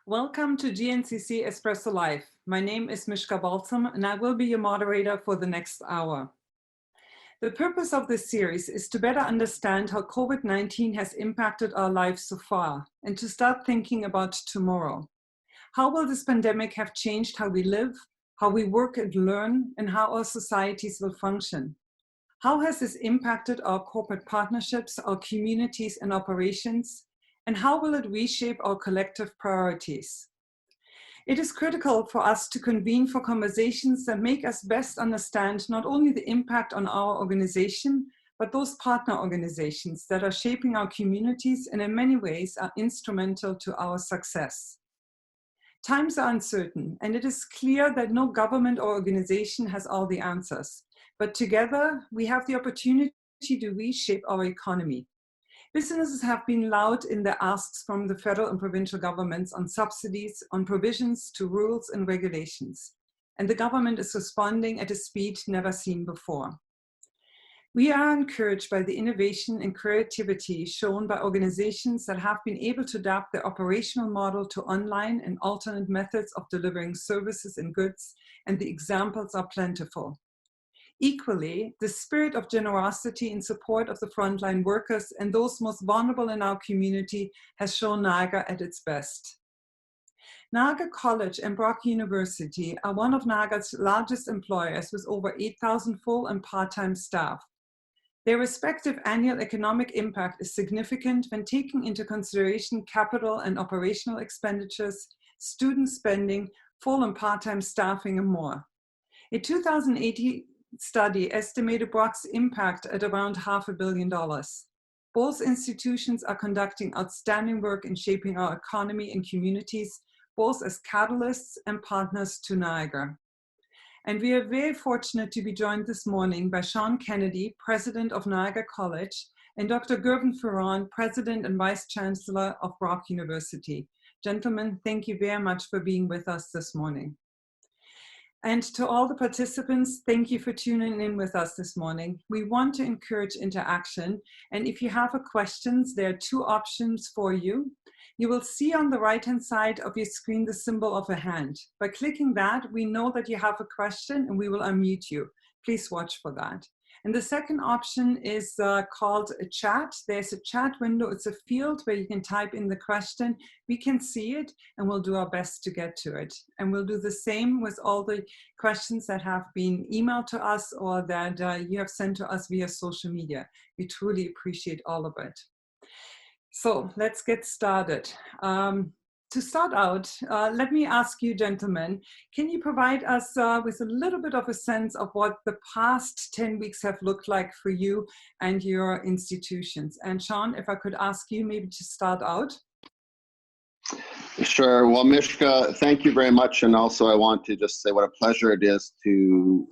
Welcome to GNCC Espresso Live. My name is Mishka Balsam and I will be your moderator for the next hour. The purpose of this series is to better understand how COVID-19 has impacted our lives so far and to start thinking about tomorrow. How will this pandemic have changed how we live, how we work and learn, and how our societies will function? How has this impacted our corporate partnerships, our communities and operations? And how will it reshape our collective priorities? It is critical for us to convene for conversations that make us best understand not only the impact on our organization, but those partner organizations that are shaping our communities and in many ways are instrumental to our success. Times are uncertain, and it is clear that no government or organization has all the answers. But together, we have the opportunity to reshape our economy. Businesses have been loud in their asks from the federal and provincial governments on subsidies, on provisions to rules and regulations. And the government is responding at a speed never seen before. We are encouraged by the innovation and creativity shown by organizations that have been able to adapt their operational model to online and alternate methods of delivering services and goods, and the examples are plentiful. Equally, the spirit of generosity in support of the frontline workers and those most vulnerable in our community has shown Niagara at its best. Niagara College and Brock University are one of Niagara's largest employers with over 8,000 full and part-time staff. Their respective annual economic impact is significant when taking into consideration capital and operational expenditures, student spending, full and part-time staffing, and more. A 2018 study estimated Brock's impact at around $500 million. Both institutions are conducting outstanding work in shaping our economy and communities, both as catalysts and partners to Niagara. And we are very fortunate to be joined this morning by Sean Kennedy, President of Niagara College, and Dr. Gervan Fearon, President and Vice-Chancellor of Brock University. Gentlemen, thank you very much for being with us this morning. And to all the participants, thank you for tuning in with us this morning. We want to encourage interaction. And if you have questions, there are two options for you. You will see on the right-hand side of your screen the symbol of a hand. By clicking that, we know that you have a question and we will unmute you. Please watch for that. And the second option is called a chat. There's a chat window. It's a field where you can type in the question. We can see it and we'll do our best to get to it. And we'll do the same with all the questions that have been emailed to us or that you have sent to us via social media. We truly appreciate all of it. So let's get started. To start out, let me ask you, gentlemen, can you provide us with a little bit of a sense of what the past 10 weeks have looked like for you and your institutions? And Sean, if I could ask you maybe to start out. Sure. Well, Mishka, thank you very much. And also I want to just say what a pleasure it is to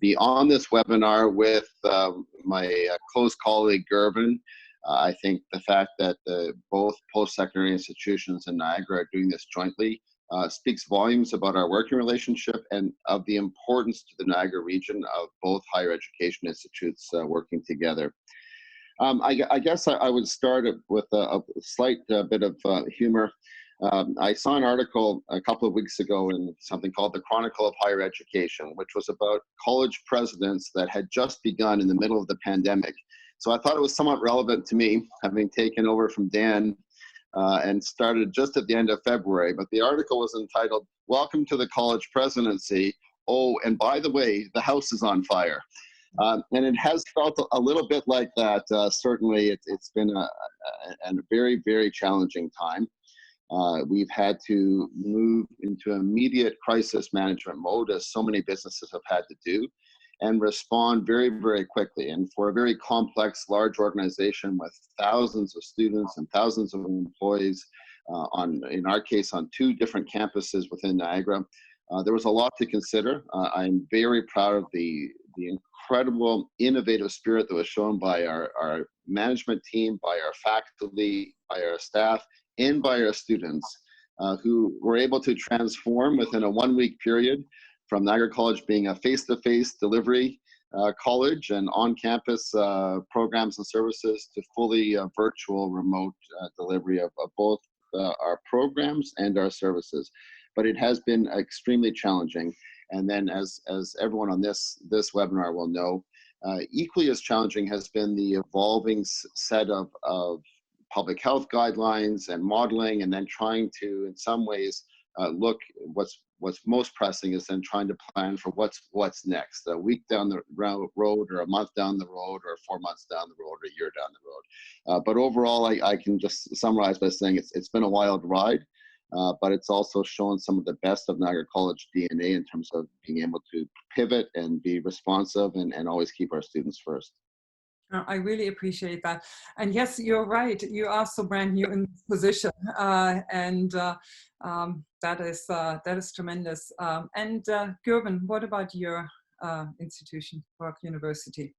be on this webinar with my close colleague, Gervan. I think the fact that both post-secondary institutions in Niagara are doing this jointly speaks volumes about our working relationship and of the importance to the Niagara region of both higher education institutes working together. I guess I would start with a slight bit of humor. I saw an article a couple of weeks ago in something called the Chronicle of Higher Education, which was about college presidents that had just begun in the middle of the pandemic. So I thought it was somewhat relevant to me, having taken over from Dan and started just at the end of February. But the article was entitled, "Welcome to the College Presidency. Oh, and by the way, the house is on fire." And it has felt a little bit like that. Certainly, it's been a very, very challenging time. We've had to move into immediate crisis management mode, as so many businesses have had to do, and respond very, very quickly. And for a very complex, large organization with thousands of students and thousands of employees, in our case, on 2 different campuses within Niagara, there was a lot to consider. I'm very proud of the incredible, innovative spirit that was shown by our management team, by our faculty, by our staff, and by our students, who were able to transform within a 1-week period from Niagara College being a face-to-face delivery college and on-campus programs and services to fully virtual remote delivery of both our programs and our services. But it has been extremely challenging. And then as everyone on this webinar will know, equally as challenging has been the evolving set of public health guidelines and modeling, and then trying to, in some ways, look what's most pressing is then trying to plan for what's next, a week down the road, or a month down the road, or 4 months down the road, or a year down the road. But overall, I can just summarize by saying it's been a wild ride, but it's also shown some of the best of Niagara College DNA in terms of being able to pivot and be responsive and always keep our students first. I really appreciate that. And yes, you're right. You are so brand new in this position, and that is tremendous. And Gervan, what about your institution, Brock University?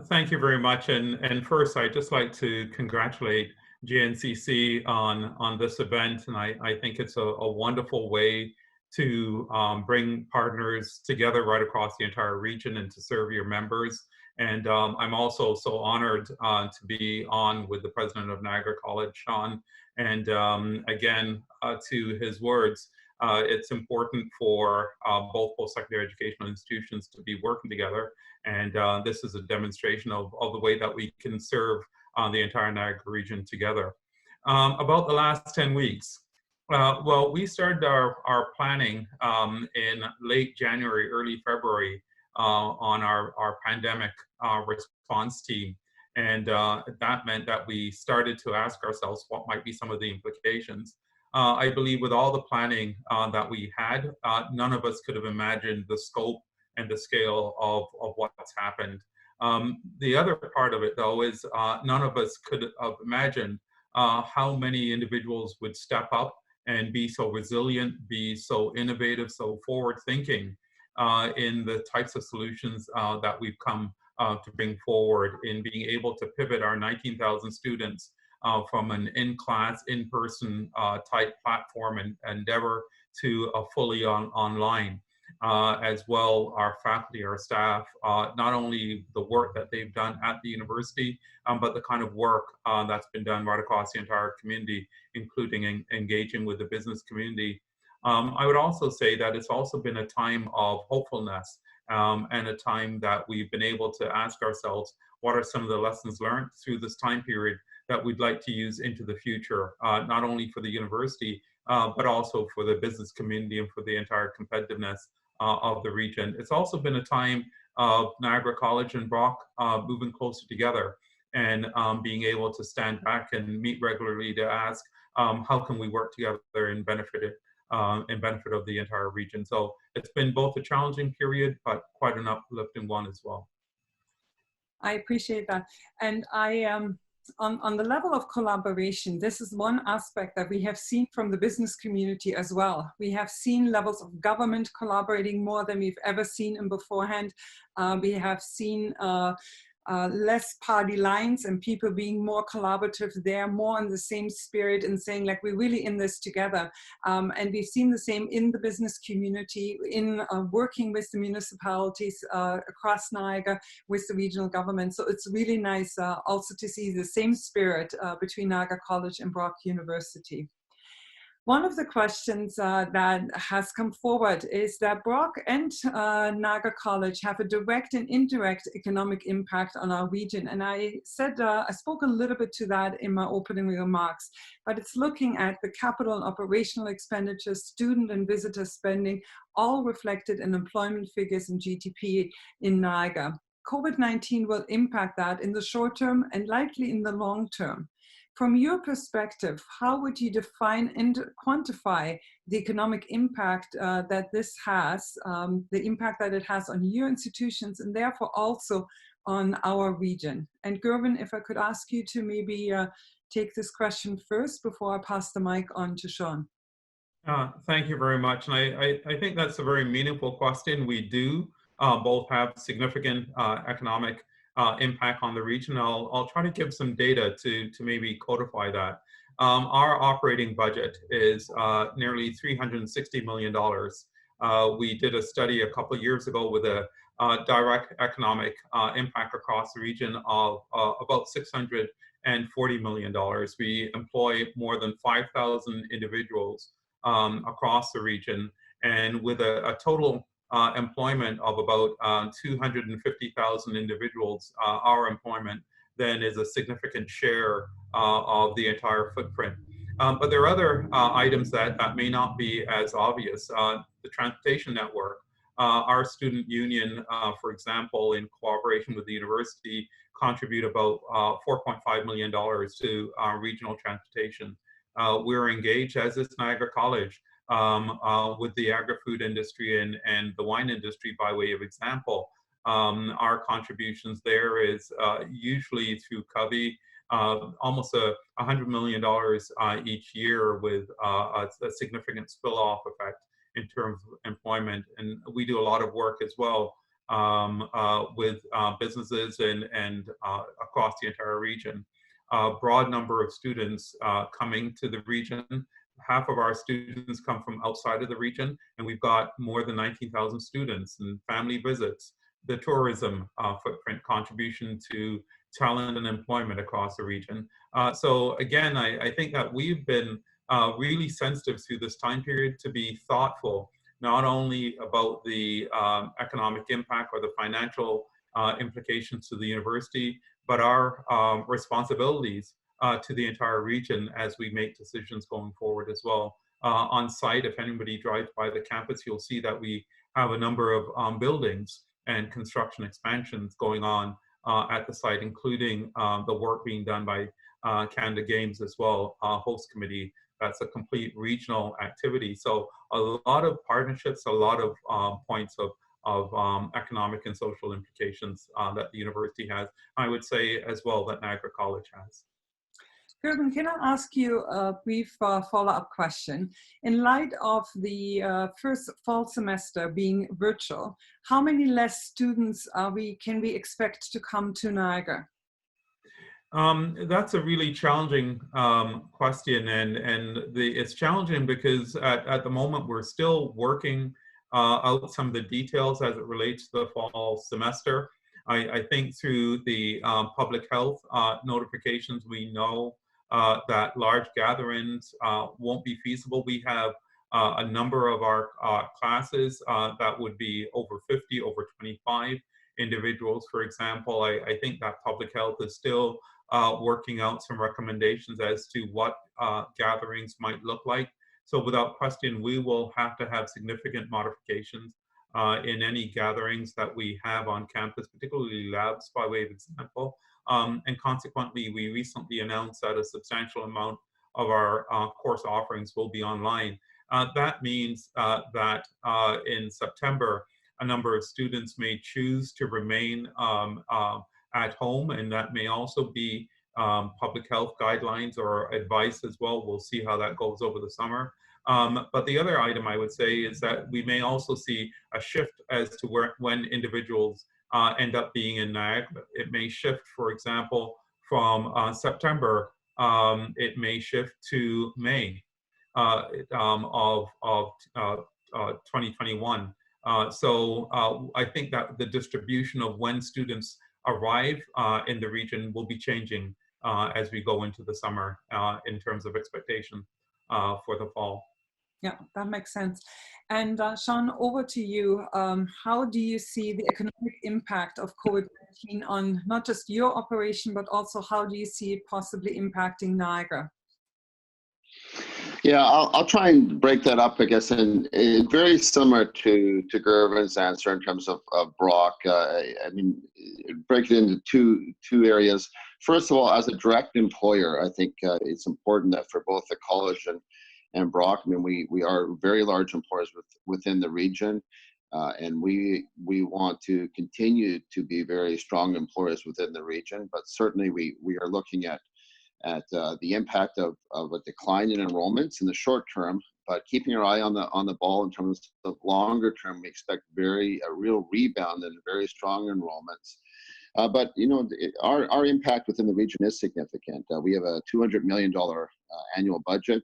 Thank you very much. And first, I'd just like to congratulate GNCC on this event. And I think it's a wonderful way to bring partners together right across the entire region and to serve your members. And I'm also so honored to be on with the president of Niagara College, Sean. And again, to his words, it's important for both post-secondary educational institutions to be working together. And this is a demonstration of the way that we can serve the entire Niagara region together. About the last 10 weeks, well, we started our planning in late January, early February on our pandemic response team. And that meant that we started to ask ourselves what might be some of the implications. I believe with all the planning that we had, none of us could have imagined the scope and the scale of what's happened. The other part of it, though, is none of us could have imagined how many individuals would step up and be so resilient, be so innovative, so forward-thinking in the types of solutions that we've come to bring forward in being able to pivot our 19,000 students from an in-class, in-person type platform and endeavor to a fully online. As well, our faculty, our staff, not only the work that they've done at the university, but the kind of work that's been done right across the entire community, including engaging with the business community. I would also say that it's also been a time of hopefulness and a time that we've been able to ask ourselves, what are some of the lessons learned through this time period that we'd like to use into the future, not only for the university, but also for the business community and for the entire competitiveness of the region. It's also been a time of Niagara College and Brock moving closer together and being able to stand back and meet regularly to ask, how can we work together in benefit of the entire region. So it's been both a challenging period, but quite an uplifting one as well. I appreciate that. And on the level of collaboration, this is one aspect that we have seen from the business community as well. We have seen levels of government collaborating more than we've ever seen in beforehand. We have seen less party lines and people being more collaborative there, more in the same spirit and saying like, we're really in this together. And we've seen the same in the business community, in working with the municipalities across Niagara, with the regional government. So it's really nice also to see the same spirit between Niagara College and Brock University. One of the questions that has come forward is that Brock and Niagara College have a direct and indirect economic impact on our region. And I said, I spoke a little bit to that in my opening remarks, but it's looking at the capital and operational expenditures, student and visitor spending, all reflected in employment figures and GDP in Niagara. COVID-19 will impact that in the short term and likely in the long term. From your perspective, how would you define and quantify the economic impact that this has, the impact that it has on your institutions and therefore also on our region? And Gervan, if I could ask you to maybe take this question first before I pass the mic on to Sean. Thank you very much. And I think that's a very meaningful question. We do both have significant economic impact on the region. I'll try to give some data to maybe codify that. Our operating budget is nearly $360 million. We did a study a couple of years ago with a direct economic impact across the region of about $650 and $40 million. We employ more than 5,000 individuals across the region, and with a total employment of about 250,000 individuals, our employment then is a significant share of the entire footprint. But there are other items that may not be as obvious. The transportation network. Our student union, for example, in cooperation with the university, contribute about $4.5 million to regional transportation. We're engaged, as is Niagara College, with the agri-food industry and the wine industry by way of example. Our contributions there is usually through Covey, almost $100 million each year, with a significant spill-off effect in terms of employment. And we do a lot of work as well with businesses and across the entire region. A broad number of students coming to the region. Half of our students come from outside of the region, and we've got more than 19,000 students and family visits. The tourism footprint contribution to talent and employment across the region. So again, I think that we've been really sensitive through this time period to be thoughtful, not only about the economic impact or the financial implications to the university, but our responsibilities to the entire region as we make decisions going forward as well. On site, if anybody drives by the campus, you'll see that we have a number of buildings and construction expansions going on at the site, including the work being done by Canada Games as well, host committee. That's a complete regional activity. So a lot of partnerships, a lot of points of economic and social implications that the university has. I would say as well that Niagara College has. Gervan, can I ask you a brief follow-up question? In light of the first fall semester being virtual, how many less students can we expect to come to Niagara? That's a really challenging question, and it's challenging because at the moment we're still working out some of the details as it relates to the fall semester. I think through the public health notifications, we know that large gatherings won't be feasible. We have a number of our classes that would be over 50, over 25 individuals, for example. I think that public health is still working out some recommendations as to what gatherings might look like. So without question, we will have to have significant modifications in any gatherings that we have on campus, particularly labs by way of example. And consequently, we recently announced that a substantial amount of our course offerings will be online. That means that in September, a number of students may choose to remain at home, and that may also be public health guidelines or advice as well. We'll see how that goes over the summer. But the other item I would say is that we may also see a shift as to when individuals end up being in Niagara. It may shift, for example, from September, it may shift to May of 2021. So I think that the distribution of when students arrive in the region will be changing as we go into the summer in terms of expectation for the fall. Yeah, that makes sense. And Sean, over to you. How do you see the economic impact of COVID-19 on not just your operation, but also how do you see it possibly impacting Niagara? Yeah, I'll try and break that up, I guess, and very similar to Gervan's answer in terms of Brock. I mean, break it into two areas. First of all, as a direct employer, I think it's important that for both the college and Brock, I mean, we are very large employers within the region, and we want to continue to be very strong employers within the region. But certainly, we are looking at the impact of a decline in enrollments in the short term, but keeping our eye on the ball in terms of longer term. We expect a real rebound and very strong enrollments. But you know, our impact within the region is significant. We have a $200 million annual budget,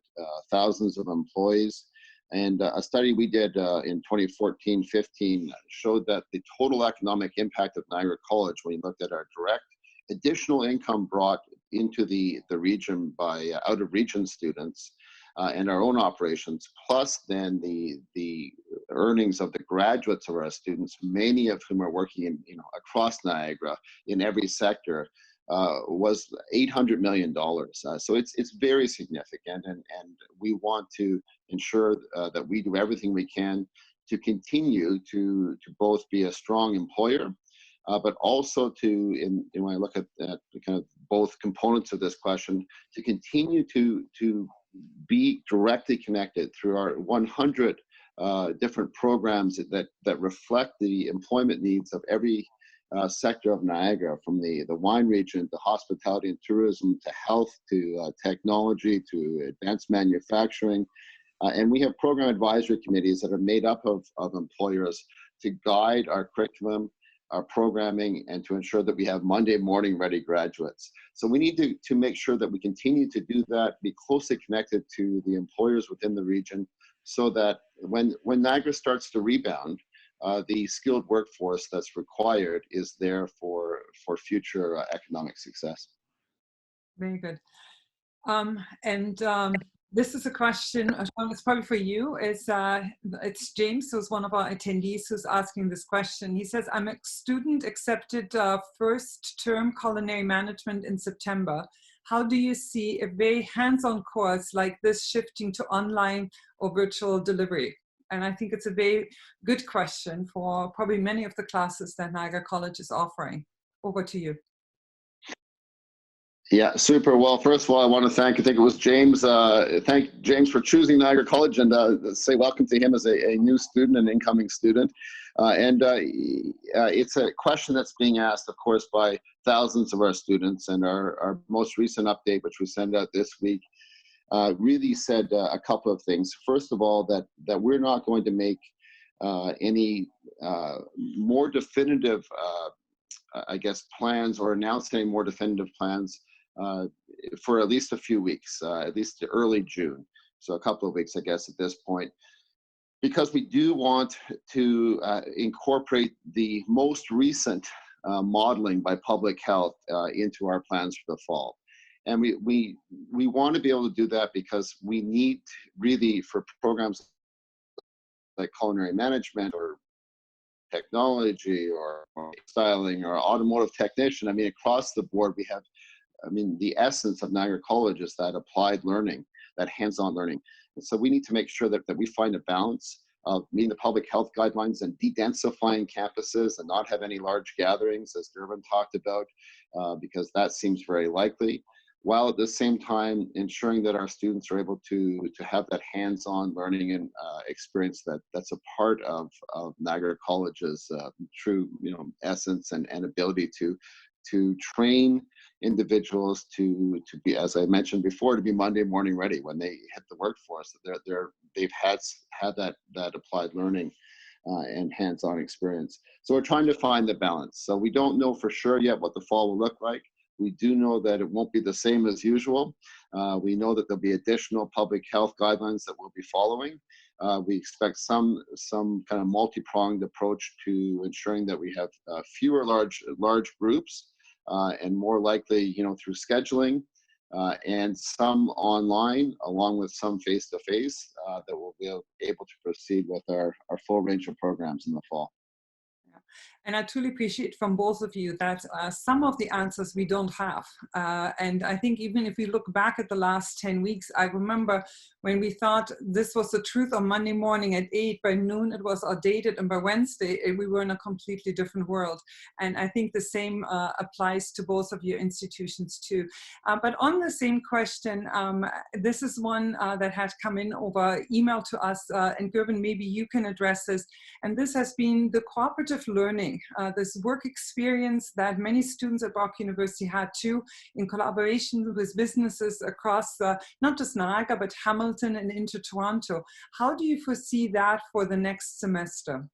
thousands of employees, and a study we did in 2014-15 showed that the total economic impact of Niagara College, when you looked at our direct additional income brought into the region by out of region students and our own operations, plus then the earnings of the graduates of our students, many of whom are working in, across Niagara in every sector, was $800 million. So it's very significant, and we want to ensure that we do everything we can to continue to both be a strong employer, but also to, when I look at kind of both components of this question, to continue to be directly connected through our 100 different programs that reflect the employment needs of every sector of Niagara, from the wine region to hospitality and tourism to health to technology to advanced manufacturing. And we have program advisory committees that are made up of employers to guide our curriculum, our programming, and to ensure that we have Monday morning ready graduates. So we need to make sure that we continue to do that, be closely connected to the employers within the region, so that when Niagara starts to rebound, the skilled workforce that's required is there for future economic success. Very good. This is a question, Sean, it's probably for you. It's James, who's one of our attendees, who's asking this question. He says, I'm a student accepted first term culinary management in September. How do you see a very hands-on course like this shifting to online or virtual delivery? And I think it's a very good question for probably many of the classes that Niagara College is offering. Over to you. Yeah, super. Well, first of all, I want to thank, I think it was James, thank James for choosing Niagara College, and say welcome to him as a new student, an incoming student. It's a question that's being asked, of course, by thousands of our students, and our most recent update, which we sent out this week, really said a couple of things. First of all, that we're not going to make any more definitive, I guess, plans or announce any more definitive plans for at least a few weeks, at least early June. So a couple of weeks, I guess, at this point, because we do want to incorporate the most recent modeling by public health into our plans for the fall. And we want to be able to do that because we need really, for programs like culinary management or technology or styling or automotive technician, I mean, across the board, we have, I mean, the essence of Niagara College is that applied learning, that hands-on learning. And so we need to make sure that we find a balance of meeting the public health guidelines and de-densifying campuses and not have any large gatherings, as Gervan talked about, because that seems very likely, while at the same time ensuring that our students are able to have that hands-on learning and experience that's a part of Niagara College's true essence and ability to train individuals to be, as I mentioned before, to be Monday morning ready when they hit the workforce. They've had that applied learning and hands-on experience. So we're trying to find the balance. So we don't know for sure yet what the fall will look like. We do know that it won't be the same as usual. We know that there'll be additional public health guidelines that we'll be following. We expect some kind of multi-pronged approach to ensuring that we have fewer large groups, and more likely, through scheduling, and some online, along with some face-to-face, that we'll be able to proceed with our full range of programs in the fall. And I truly appreciate from both of you that some of the answers we don't have. And I think even if we look back at the last 10 weeks, I remember when we thought this was the truth on Monday morning at 8, by noon it was outdated, and by Wednesday we were in a completely different world. And I think the same applies to both of your institutions too. But on the same question, this is one that had come in over email to us, and Gervan, maybe you can address this. And this has been the cooperative learning, this work experience that many students at Brock University had too, in collaboration with businesses across not just Niagara, but Hamilton and into Toronto. How do you foresee that for the next semester?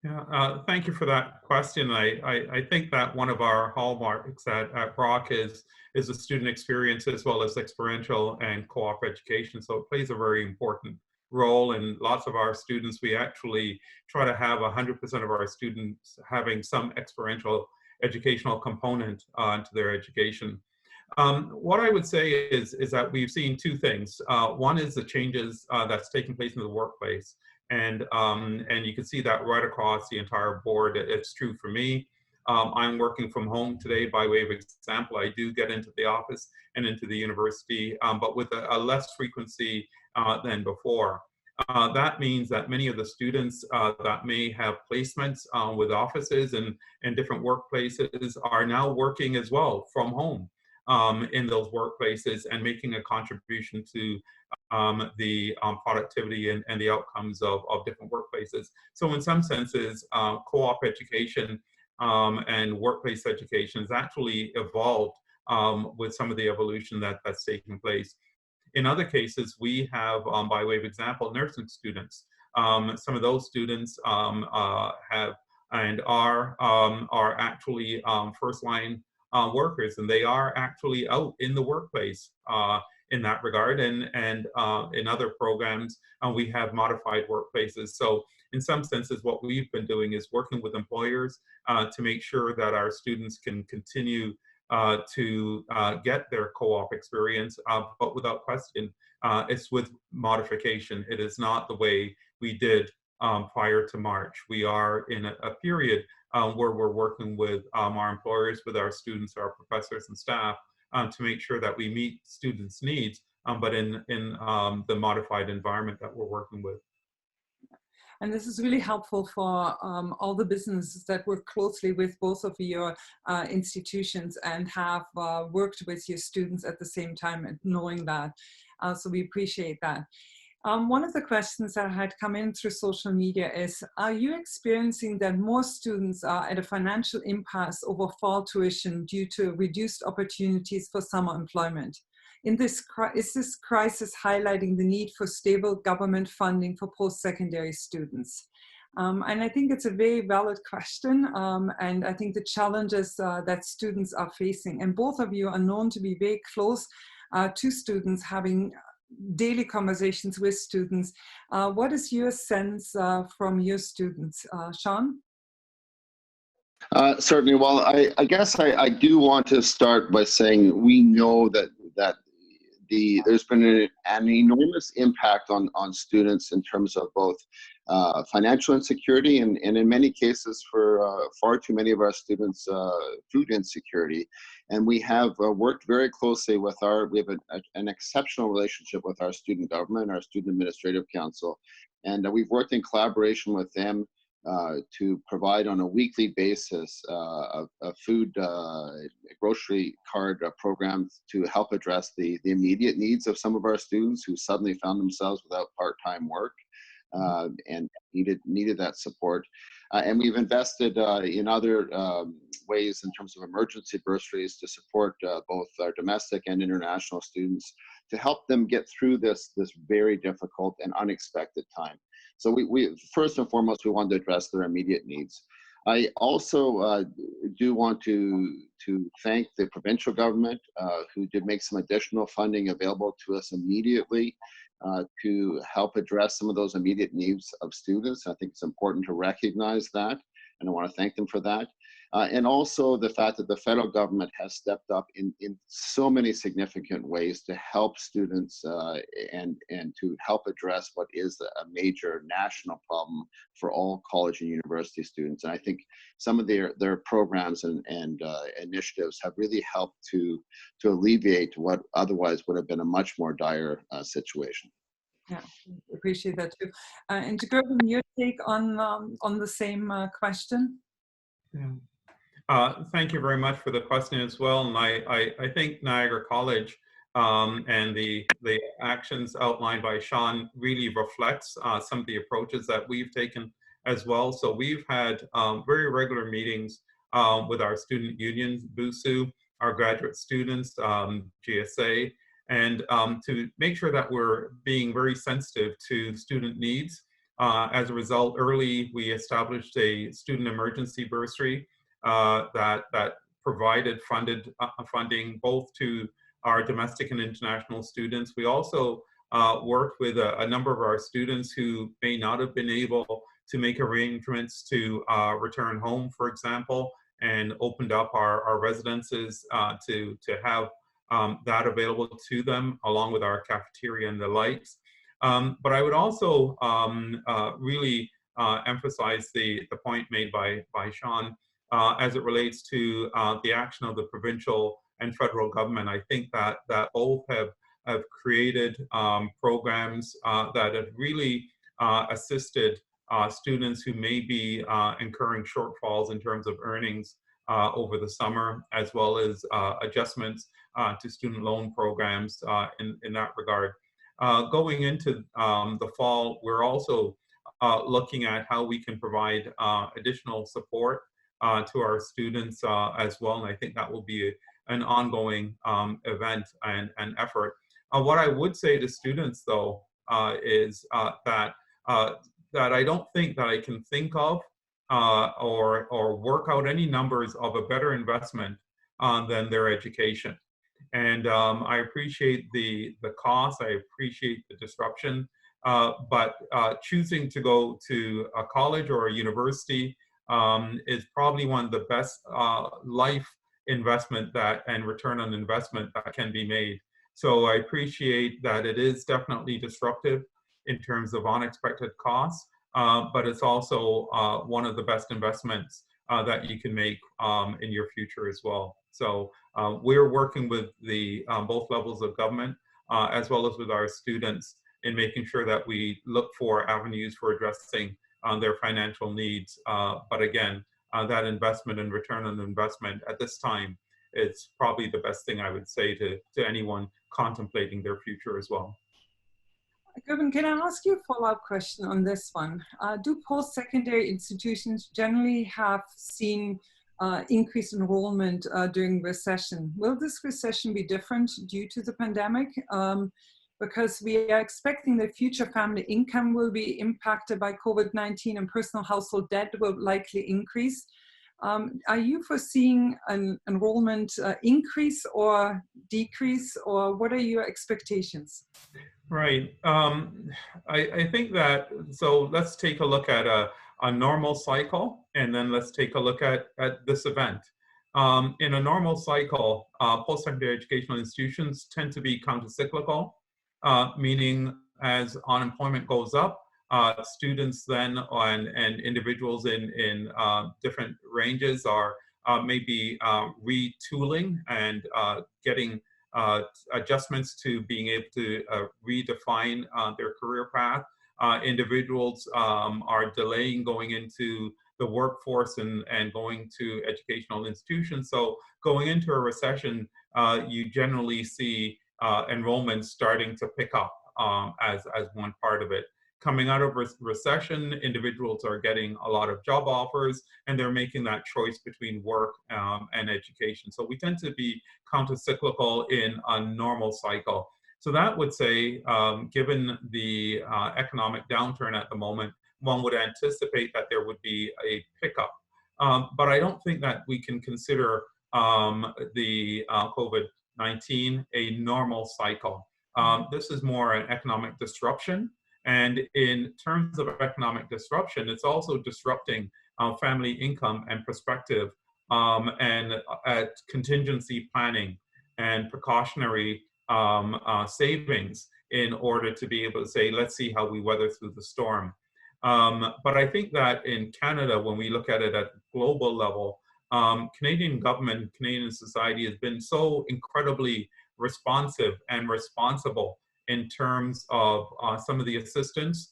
Yeah, thank you for that question. I think that one of our hallmarks at Brock is a student experience as well as experiential and co-op education. So it plays a very important role in lots of our students. We actually try to have 100% of our students having some experiential educational component to their education. What I would say is that we've seen two things. One is the changes that's taking place in the workplace. And you can see that right across the entire board. It's true for me. I'm working from home today by way of example. I do get into the office and into the university, but with a less frequency than before. That means that many of the students that may have placements with offices and different workplaces are now working as well from home in those workplaces and making a contribution to the productivity and the outcomes of different workplaces. So in some senses, co-op education and workplace education has actually evolved with some of the evolution that's taking place. In other cases, we have, by way of example, nursing students. Some of those students have and are actually first line workers, and they are actually out in the workplace in that regard. And in other programs, we have modified workplaces. So in some senses, what we've been doing is working with employers to make sure that our students can continue to get their co-op experience, but without question, it's with modification. It is not the way we did prior to March. We are in a period where we're working with our employers, with our students, our professors and staff to make sure that we meet students' needs, but in the modified environment that we're working with. And this is really helpful for all the businesses that work closely with both of your institutions and have worked with your students at the same time and knowing that. So we appreciate that. One of the questions that had come in through social media is, are you experiencing that more students are at a financial impasse over fall tuition due to reduced opportunities for summer employment? Is this crisis highlighting the need for stable government funding for post-secondary students? And I think it's a very valid question, and I think the challenges that students are facing, and both of you are known to be very close to students, having daily conversations with students. What is your sense from your students? Sean? Certainly. Well, I guess I do want to start by saying we know that there's been an enormous impact on students in terms of both financial insecurity and in many cases for far too many of our students, food insecurity. And we have worked very closely with we have an exceptional relationship with our student government, our student administrative council, and we've worked in collaboration with them to provide on a weekly basis a food grocery card program to help address the immediate needs of some of our students who suddenly found themselves without part-time work and needed that support. And we've invested in other ways in terms of emergency bursaries to support both our domestic and international students to help them get through this very difficult and unexpected time. So we first and foremost, we want to address their immediate needs. I also do want to thank the provincial government who did make some additional funding available to us immediately to help address some of those immediate needs of students. I think it's important to recognize that, and I want to thank them for that. And also the fact that the federal government has stepped up in so many significant ways to help students and to help address what is a major national problem for all college and university students. And I think some of their programs and initiatives have really helped to alleviate what otherwise would have been a much more dire situation. Yeah, appreciate that too. And Gervan, your take on the same question? Yeah. Thank you very much for the question as well. And I think Niagara College and the actions outlined by Sean really reflects some of the approaches that we've taken as well. So we've had very regular meetings with our student unions, BUSU, our graduate students, GSA, and to make sure that we're being very sensitive to student needs. As a result, early we established a student emergency bursary that provided funding both to our domestic and international students. We also worked with a number of our students who may not have been able to make arrangements to return home, for example, and opened up our residences to have that available to them, along with our cafeteria and the likes. But I would also really emphasize the point made by Sean as it relates to the action of the provincial and federal government. I think that both have created programs that have really assisted students who may be incurring shortfalls in terms of earnings over the summer, as well as adjustments to student loan programs in that regard. Going into the fall, we're also looking at how we can provide additional support to our students as well, and I think that will be an ongoing event and effort. What I would say to students, though, is that I don't think that I can think of or work out any numbers of a better investment than their education. And I appreciate the cost, I appreciate the disruption, but choosing to go to a college or a university is probably one of the best life investment and return on investment that can be made. So I appreciate that it is definitely disruptive in terms of unexpected costs, but it's also one of the best investments that you can make in your future as well. So we're working with the both levels of government as well as with our students in making sure that we look for avenues for addressing their financial needs. But again, that investment and return on investment at this time, it's probably the best thing I would say to anyone contemplating their future as well. Gervan, can I ask you a follow-up question on this one? Do post-secondary institutions generally have seen increased enrollment during recession? Will this recession be different due to the pandemic? Because we are expecting that future family income will be impacted by COVID-19 and personal household debt will likely increase. Are you foreseeing an enrollment increase or decrease, or what are your expectations? Right. I think that, so let's take a look at a normal cycle, and then let's take a look at this event. In a normal cycle, post-secondary educational institutions tend to be countercyclical, meaning as unemployment goes up, students then and individuals in different ranges are maybe retooling and getting adjustments to being able to redefine their career path. Individuals are delaying going into the workforce and going to educational institutions. So going into a recession, you generally see enrollment starting to pick up as one part of it. Coming out of recession, individuals are getting a lot of job offers, and they're making that choice between work and education. So we tend to be countercyclical in a normal cycle. So that would say, given the economic downturn at the moment, one would anticipate that there would be a pickup. But I don't think that we can consider the COVID-19 a normal cycle. This is more an economic disruption. And in terms of economic disruption, it's also disrupting family income and perspective and contingency planning and precautionary savings in order to be able to say, let's see how we weather through the storm. But I think that in Canada, when we look at it at global level, Canadian government, Canadian society has been so incredibly responsive and responsible in terms of some of the assistance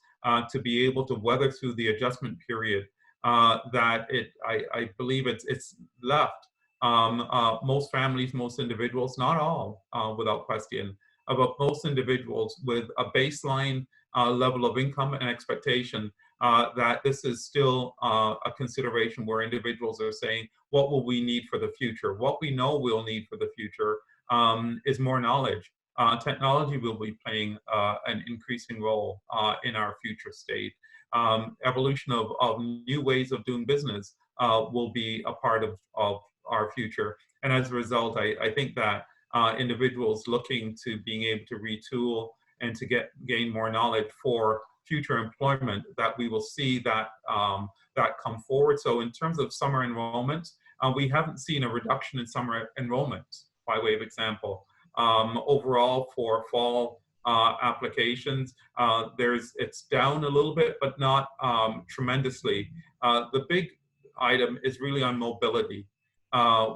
to be able to weather through the adjustment period that I believe it's left most families, most individuals, not all without question, but most individuals with a baseline level of income and expectation that this is still a consideration where individuals are saying, what will we need for the future? What we know we'll need for the future is more knowledge. Technology will be playing an increasing role in our future state. Evolution of new ways of doing business will be a part of our future. And as a result, I think that individuals looking to being able to retool and to gain more knowledge for future employment, that we will see that that come forward. So in terms of summer enrollment, we haven't seen a reduction in summer enrollment, by way of example. overall for fall applications. It's down a little bit, but not tremendously. The big item is really on mobility.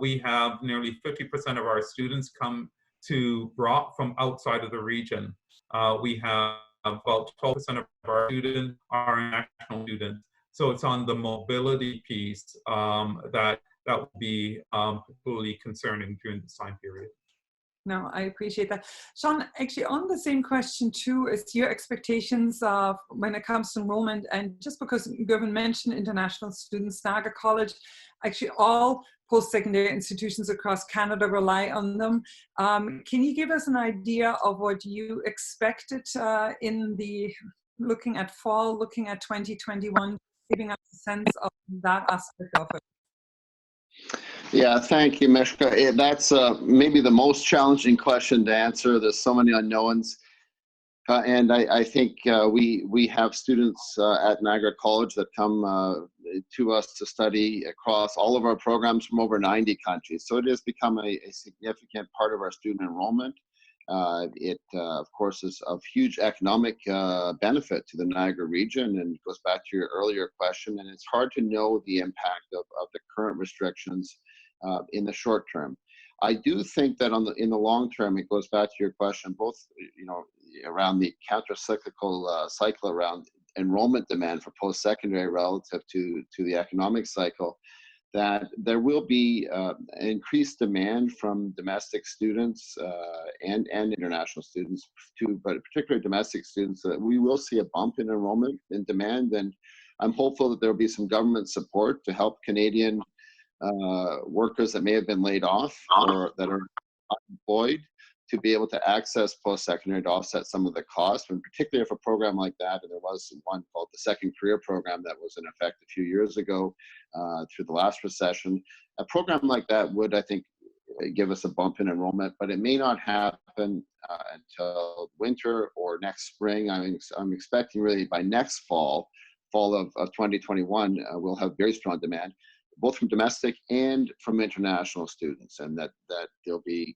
We have nearly 50% of our students come to Brock from outside of the region. We have about 12% of our students are international students. So it's on the mobility piece that will be particularly concerning during this time period. No, I appreciate that. Sean, actually on the same question too, is your expectations when it comes to enrollment, and just because Gervan mentioned international students, Niagara College, actually all post-secondary institutions across Canada rely on them. Can you give us an idea of what you expected in the, looking at fall, looking at 2021, giving us a sense of that aspect of it? Yeah, thank you, Mishka. That's maybe the most challenging question to answer. There's so many unknowns. And I think we have students at Niagara College that come to us to study across all of our programs from over 90 countries. So it has become a significant part of our student enrollment. It, of course, is of huge economic benefit to the Niagara region, and goes back to your earlier question. And it's hard to know the impact of the current restrictions in the short term. I do think that in the long term, it goes back to your question, both around the counter-cyclical cycle around enrollment demand for post-secondary relative to the economic cycle, that there will be increased demand from domestic students and international students too, but particularly domestic students, that we will see a bump in enrollment and demand. And I'm hopeful that there will be some government support to help Canadian workers that may have been laid off or that are unemployed to be able to access post-secondary to offset some of the costs, and particularly if a program like that, and there was one called the Second Career Program that was in effect a few years ago through the last recession. A program like that would, I think, give us a bump in enrollment, but it may not happen until winter or next spring. I'm expecting really by next fall of 2021, we'll have very strong demand, both from domestic and from international students, and that there'll be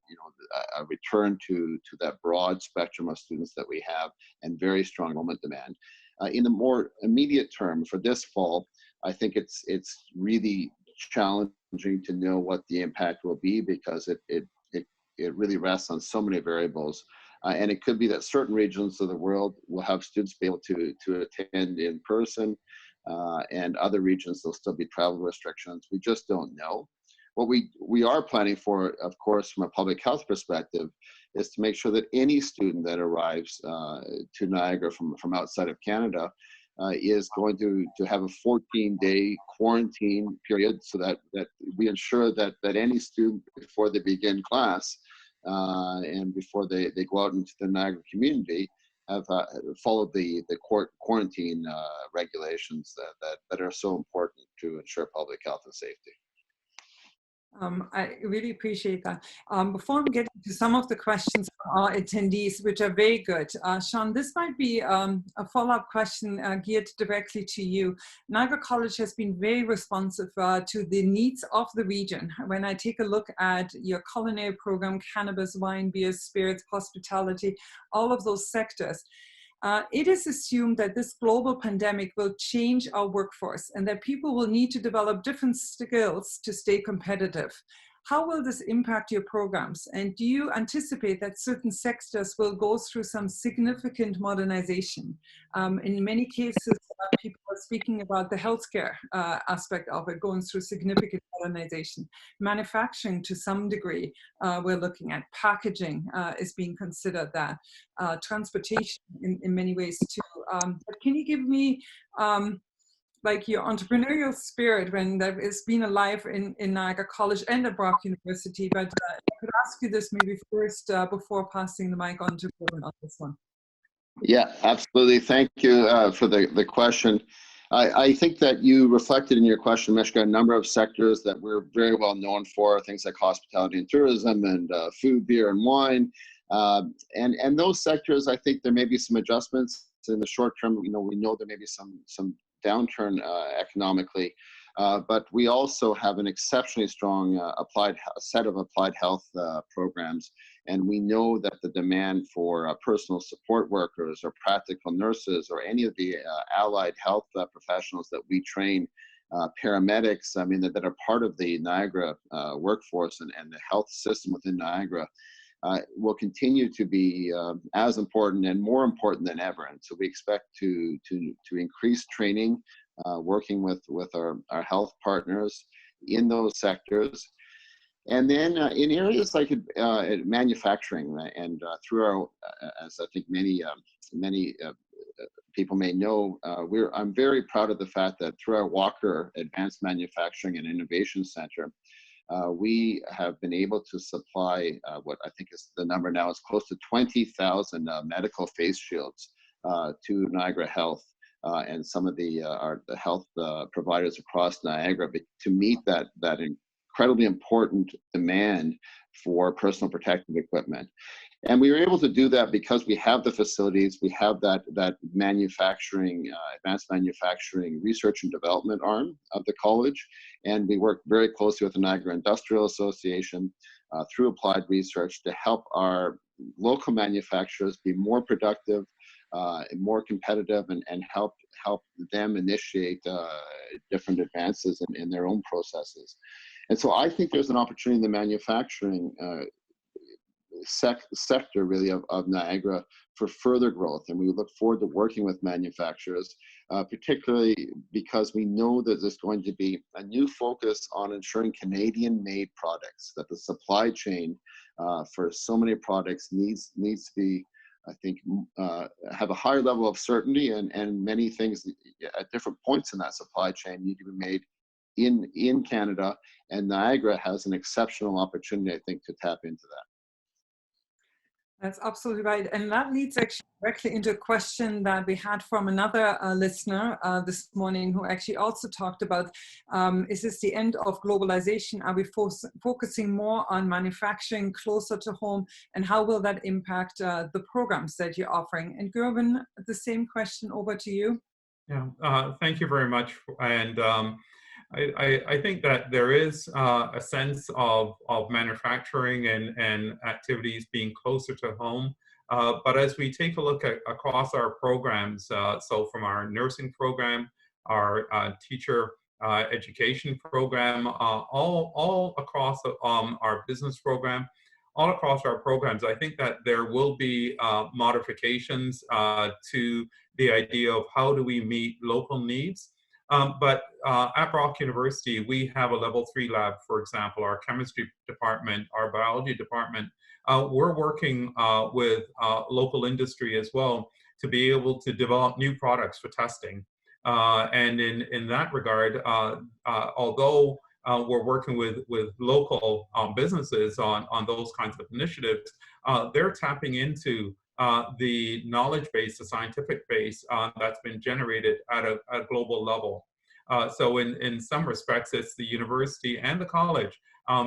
a return to that broad spectrum of students that we have, and very strong enrollment demand. In the more immediate term for this fall, I think it's really challenging to know what the impact will be, because it really rests on so many variables. And it could be that certain regions of the world will have students be able to attend in person, and other regions there'll still be travel restrictions. We just don't know. What we are planning for, of course, from a public health perspective, is to make sure that any student that arrives to Niagara from outside of Canada is going to have a 14-day quarantine period, so that we ensure that any student, before they begin class and before they go out into the Niagara community, have followed the quarantine regulations that are so important to ensure public health and safety. I really appreciate that. Before we get into some of the questions from our attendees, which are very good, Sean, this might be a follow-up question geared directly to you. Niagara College has been very responsive to the needs of the region. When I take a look at your culinary program, cannabis, wine, beer, spirits, hospitality, all of those sectors, it is assumed that this global pandemic will change our workforce, and that people will need to develop different skills to stay competitive. How will this impact your programs? And do you anticipate that certain sectors will go through some significant modernization? In many cases, people are speaking about the healthcare aspect of it going through significant modernization. Manufacturing, to some degree, we're looking at. Packaging is being considered that. Transportation in many ways too. But can you give me like your entrepreneurial spirit when that has been alive in Niagara College and at Brock University? But I could ask you this maybe first before passing the mic on to Gervan on this one. Yeah, absolutely. Thank you for the question. I think that you reflected in your question, Mishka, a number of sectors that we're very well known for, things like hospitality and tourism, and food, beer, and wine. And those sectors, I think there may be some adjustments in the short term. We know there may be some downturn economically, but we also have an exceptionally strong set of applied health programs And we know that the demand for personal support workers or practical nurses or any of the allied health professionals that we train, paramedics, I mean, that are part of the Niagara workforce and the health system within Niagara, will continue to be as important and more important than ever. And so we expect to increase training, working with our health partners in those sectors. And then in areas like manufacturing, and through our, as I think many people may know, I'm very proud of the fact that through our Walker Advanced Manufacturing and Innovation Center, we have been able to supply what I think is the number now is close to 20,000 medical face shields to Niagara Health and some of the health providers across Niagara to meet that incredibly important demand for personal protective equipment. And we were able to do that because we have the facilities, we have that manufacturing, advanced manufacturing research and development arm of the college. And we work very closely with the Niagara Industrial Association through applied research to help our local manufacturers be more productive, more competitive, and help them initiate different advances in their own processes. And so I think there's an opportunity in the manufacturing sector really of Niagara for further growth, and we look forward to working with manufacturers, particularly because we know that there's going to be a new focus on ensuring Canadian-made products, that the supply chain for so many products needs to be, I think, have a higher level of certainty, and many things at different points in that supply chain need to be made in Canada, and Niagara has an exceptional opportunity, I think, to tap into that. That's absolutely right. And that leads actually directly into a question that we had from another listener this morning, who actually also talked about, is this the end of globalization? Are we focusing more on manufacturing closer to home? And how will that impact the programs that you're offering? And Gervan, the same question over to you. Yeah, thank you very much. And I think that there is a sense of manufacturing and activities being closer to home. But as we take a look across our programs, so from our nursing program, our teacher education program, all across our business program, all across our programs, I think that there will be modifications to the idea of how do we meet local needs. But at Brock University, we have a level 3 lab, for example, our chemistry department, our biology department. We're working with local industry as well to be able to develop new products for testing. And in that regard, although we're working with local businesses on those kinds of initiatives, they're tapping into the knowledge base, the scientific base that's been generated at a global level. So in some respects, it's the university and the college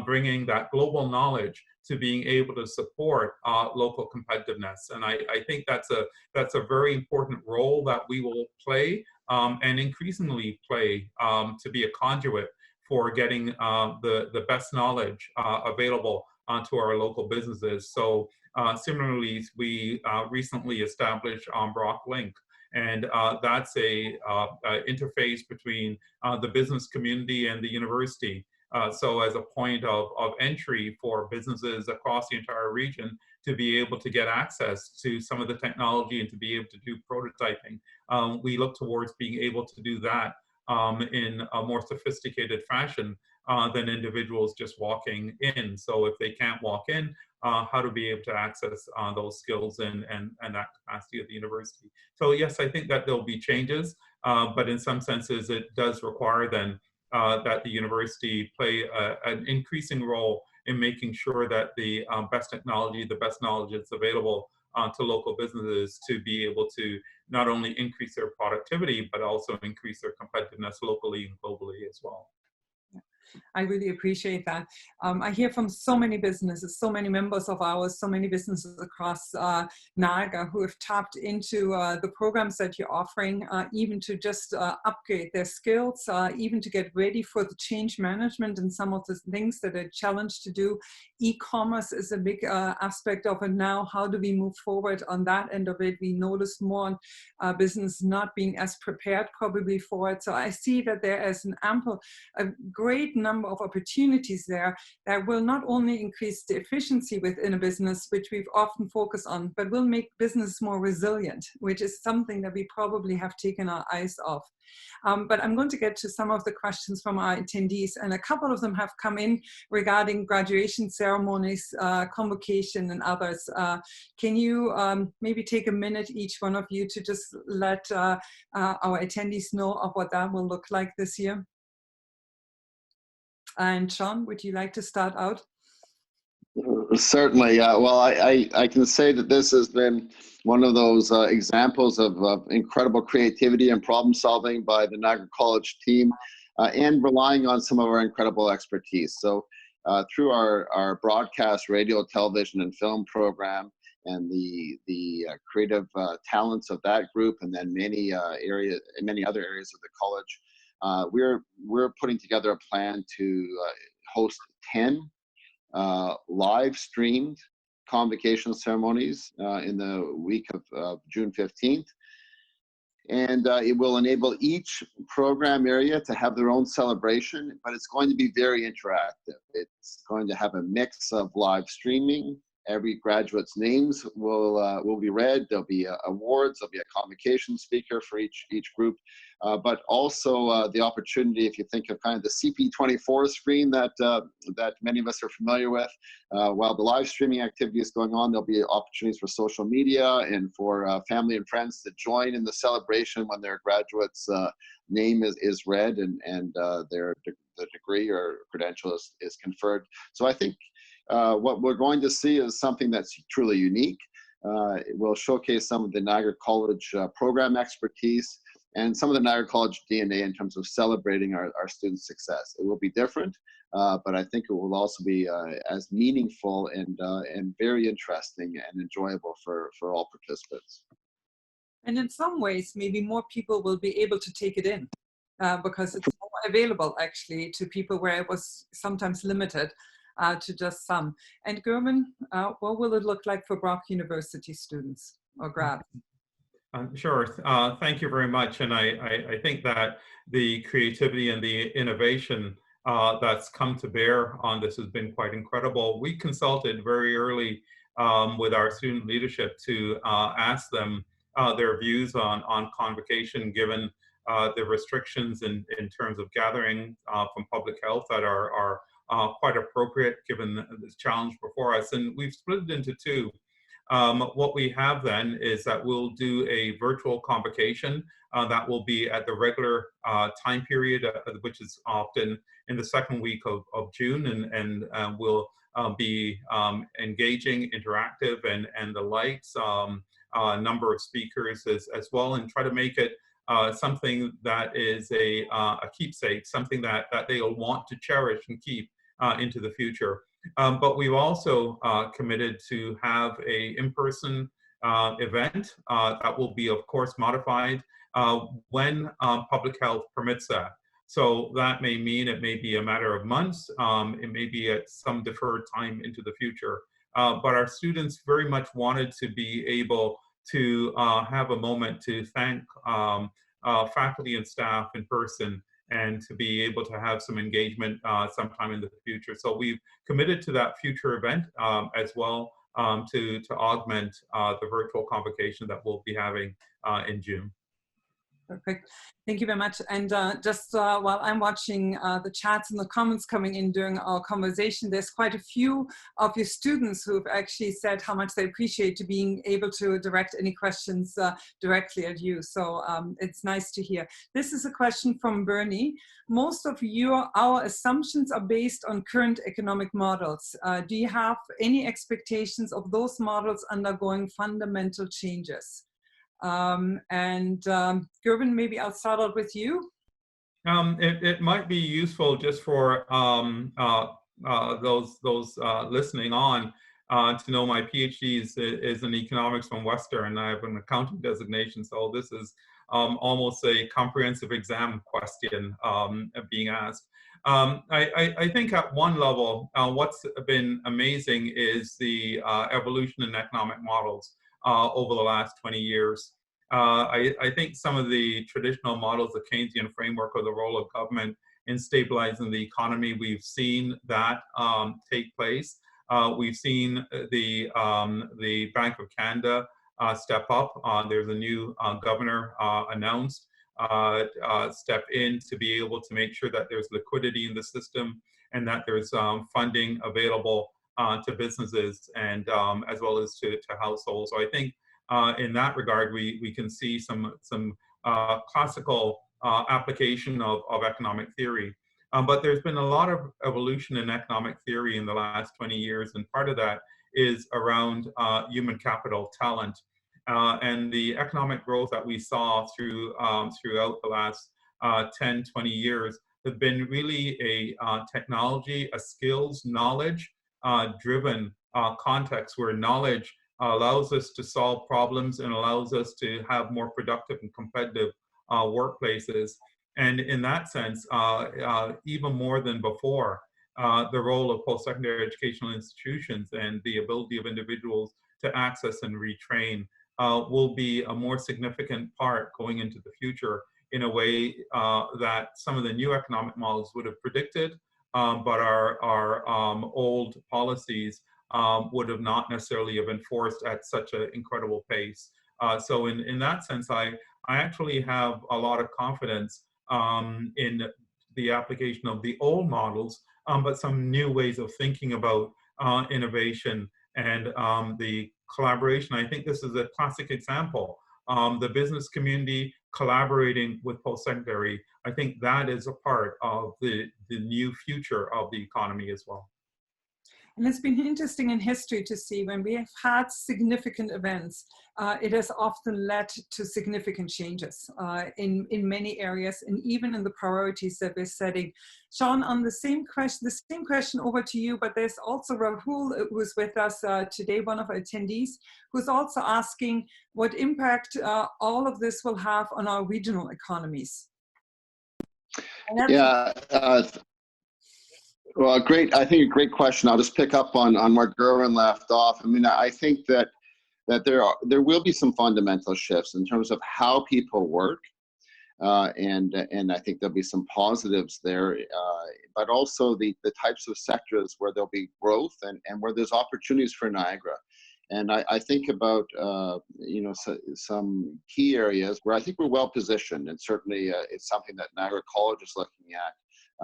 bringing that global knowledge to being able to support local competitiveness. And I think that's a very important role that we will play and increasingly play to be a conduit for getting the best knowledge available to our local businesses. So similarly, we recently established Brock Link, and that's a interface between the business community and the university. So as a point of entry for businesses across the entire region to be able to get access to some of the technology and to be able to do prototyping, we look towards being able to do that in a more sophisticated fashion than individuals just walking in. So if they can't walk in, how to be able to access those skills and that capacity of the university. So yes, I think that there'll be changes, but in some senses it does require then that the university play an increasing role in making sure that the best technology, the best knowledge that's available to local businesses to be able to not only increase their productivity, but also increase their competitiveness locally and globally as well. I really appreciate that. I hear from so many businesses, so many members of ours, so many businesses across Niagara who have tapped into the programs that you're offering, even to just upgrade their skills, even to get ready for the change management and some of the things that are challenged to do. E-commerce is a big aspect of it now. How do we move forward on that end of it? We notice more business not being as prepared probably for it. So I see that there is a great number of opportunities there that will not only increase the efficiency within a business, which we've often focused on, but will make business more resilient, which is something that we probably have taken our eyes off. But I'm going to get to some of the questions from our attendees, and a couple of them have come in regarding graduation ceremonies, convocation, and others. Can you maybe take a minute, each one of you, to just let our attendees know of what that will look like this year? And Sean, would you like to start out? Certainly. Well, I can say that this has been one of those examples of incredible creativity and problem solving by the Niagara College team, and relying on some of our incredible expertise. So through our broadcast, radio, television, and film program, and the creative talents of that group, and then many other areas of the college, we're putting together a plan to host 10 live streamed convocation ceremonies in the week of June 15th. And it will enable each program area to have their own celebration, but it's going to be very interactive. It's going to have a mix of live streaming. Every graduate's names will be read. There'll be awards. There'll be a convocation speaker for each group, but also the opportunity, if you think of kind of the CP24 screen that many of us are familiar with, while the live streaming activity is going on, there'll be opportunities for social media and for family and friends to join in the celebration when their graduate's name is read and the degree or credential is conferred. So I think what we're going to see is something that's truly unique. It will showcase some of the Niagara College program expertise and some of the Niagara College DNA in terms of celebrating our students' success. It will be different, but I think it will also be as meaningful and very interesting and enjoyable for all participants. And in some ways, maybe more people will be able to take it in because it's more available actually to people where it was sometimes limited. To just some. And Gervan, what will it look like for Brock University students or grads? Sure. Thank you very much. And I think that the creativity and the innovation that's come to bear on this has been quite incredible. We consulted very early with our student leadership to ask them their views on convocation, given the restrictions in terms of gathering from public health that are quite appropriate given this challenge before us. And we've split it into two. What we have then is that we'll do a virtual convocation that will be at the regular time period, which is often in the second week of June, and we'll be engaging, interactive, and the likes, a number of speakers as well, and try to make it something that is a keepsake, something that they'll want to cherish and keep into the future. But we've also committed to have a in-person event that will be, of course, modified when public health permits that. So that may mean it may be a matter of months, it may be at some deferred time into the future. But our students very much wanted to be able to have a moment to thank faculty and staff in person, and to be able to have some engagement sometime in the future. So we've committed to that future event as well to augment the virtual convocation that we'll be having in June. Perfect. Thank you very much. And just while I'm watching the chats and the comments coming in during our conversation, there's quite a few of your students who've actually said how much they appreciate to being able to direct any questions directly at you. So it's nice to hear. This is a question from Bernie. Most of our assumptions are based on current economic models. Do you have any expectations of those models undergoing fundamental changes? Gervan, maybe I'll start out with you. It might be useful just for those listening on to know my PhD is in economics from Western, and I have an accounting designation. So this is almost a comprehensive exam question being asked. I think at one level, what's been amazing is the evolution in economic models over the last 20 years. I think some of the traditional models, the Keynesian framework, or the role of government in stabilizing the economy, we've seen that take place. We've seen the Bank of Canada step up. There's a new governor announced, step in to be able to make sure that there's liquidity in the system and that there's funding available to businesses and as well as to households. So I think in that regard, we can see some classical application of economic theory. But there's been a lot of evolution in economic theory in the last 20 years, and part of that is around human capital, talent. And the economic growth that we saw throughout the last 10, 20 years has been really a technology, a skills, knowledge driven context where knowledge allows us to solve problems and allows us to have more productive and competitive workplaces. And in that sense, even more than before, the role of post-secondary educational institutions and the ability of individuals to access and retrain will be a more significant part going into the future in a way that some of the new economic models would have predicted, but our old policies would have not necessarily have enforced at such an incredible pace. So in that sense, I actually have a lot of confidence in the application of the old models, but some new ways of thinking about innovation and the collaboration. I think this is a classic example. The business community collaborating with post-secondary, I think that is a part of the new future of the economy as well. And it's been interesting in history to see when we have had significant events, it has often led to significant changes in many areas and even in the priorities that we're setting. Sean, on the same question over to you, but there's also Rahul who's with us today, one of our attendees, who's also asking what impact all of this will have on our regional economies. Yeah. Well, great. I think a great question. I'll just pick up on where Gervan left off. I mean, I think that there will be some fundamental shifts in terms of how people work, and I think there'll be some positives there, but also the types of sectors where there'll be growth and where there's opportunities for Niagara. And I think about some key areas where I think we're well positioned, and certainly it's something that Niagara College is looking at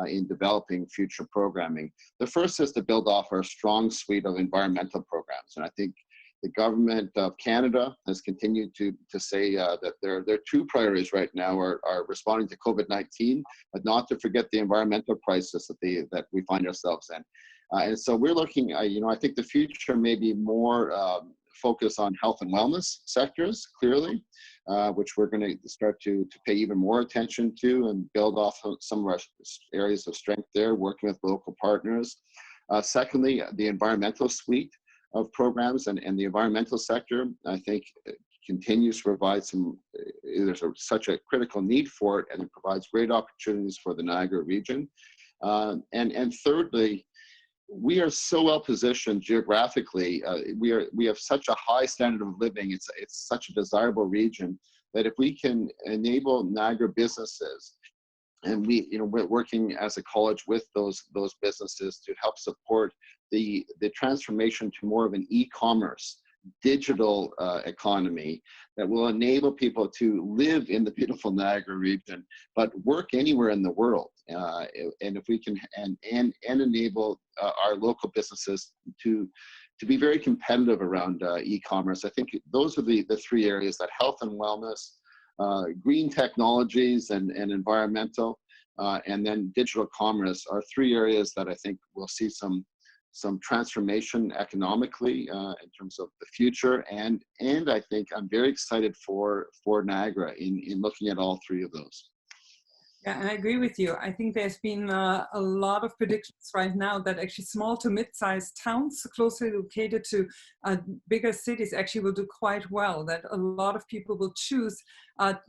in developing future programming. The first is to build off our strong suite of environmental programs, and I think the government of Canada has continued to say that their two priorities right now are responding to COVID-19, but not to forget the environmental crisis that we find ourselves in. And so we're looking, I think the future may be more focused on health and wellness sectors, clearly, which we're going to start to pay even more attention to and build off of some of our areas of strength there, working with local partners. Secondly, the environmental suite of programs and the environmental sector, I think, continues to provide there's such a critical need for it, and it provides great opportunities for the Niagara region. And thirdly, we are so well positioned geographically. We have such a high standard of living. It's such a desirable region that if we can enable Niagara businesses, and we're working as a college with those businesses to help support the transformation to more of an e-commerce digital economy that will enable people to live in the beautiful Niagara region, but work anywhere in the world. And if we can and enable our local businesses to be very competitive around e-commerce, I think those are the three areas: that health and wellness, green technologies and environmental, and then digital commerce are three areas that I think will see some transformation economically in terms of the future, and I think I'm very excited for Niagara in looking at all three of those. Yeah, and I agree with you. I think there's been a lot of predictions right now that actually small to mid-sized towns closely located to bigger cities actually will do quite well, that a lot of people will choose that